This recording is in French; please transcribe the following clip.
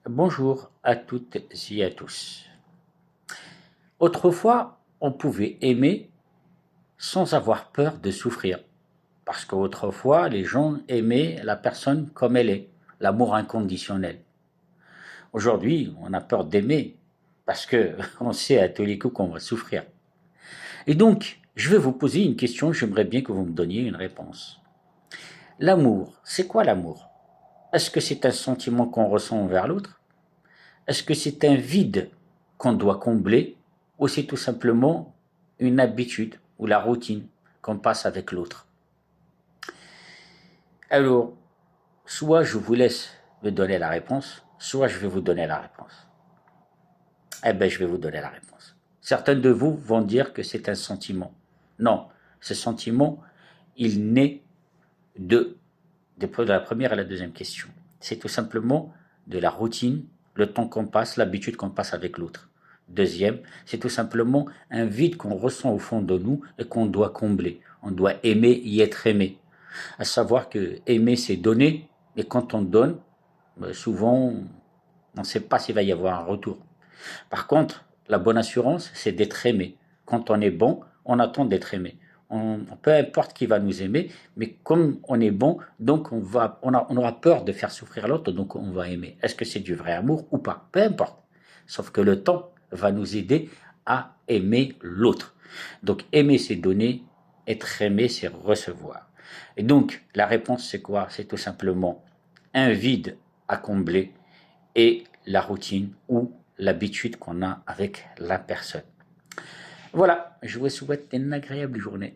Bonjour à toutes et à tous. Autrefois, on pouvait aimer sans avoir peur de souffrir. Parce qu'autrefois, les gens aimaient la personne comme elle est, l'amour inconditionnel. Aujourd'hui, on a peur d'aimer parce qu'on sait à tous les coups qu'on va souffrir. Et donc, je vais vous poser une question, j'aimerais bien que vous me donniez une réponse. L'amour, c'est quoi l'amour? Est-ce que c'est un sentiment qu'on ressent envers l'autre? Est-ce que c'est un vide qu'on doit combler ou c'est tout simplement une habitude ou la routine qu'on passe avec l'autre? Alors, soit je vous laisse me donner la réponse, soit je vais vous donner la réponse. Eh bien, je vais vous donner la réponse. Certains de vous vont dire que c'est un sentiment. Non, ce sentiment, il naît de la première à la deuxième question. C'est tout simplement de la routine, le temps qu'on passe, l'habitude qu'on passe avec l'autre. Deuxième, c'est tout simplement un vide qu'on ressent au fond de nous et qu'on doit combler. On doit aimer y être aimé. À savoir que aimer, c'est donner, et quand on donne, souvent, on ne sait pas s'il va y avoir un retour. Par contre, la bonne assurance, c'est d'être aimé. Quand on est bon, on attend d'être aimé. Peu importe qui va nous aimer, mais comme on est bon, donc on aura peur de faire souffrir l'autre, donc on va aimer. Est-ce que c'est du vrai amour ou pas? Peu importe. Sauf que le temps va nous aider à aimer l'autre. Donc aimer, c'est donner, être aimé, c'est recevoir. Et donc la réponse, c'est quoi? C'est tout simplement un vide à combler et la routine ou l'habitude qu'on a avec la personne. Voilà, je vous souhaite une agréable journée.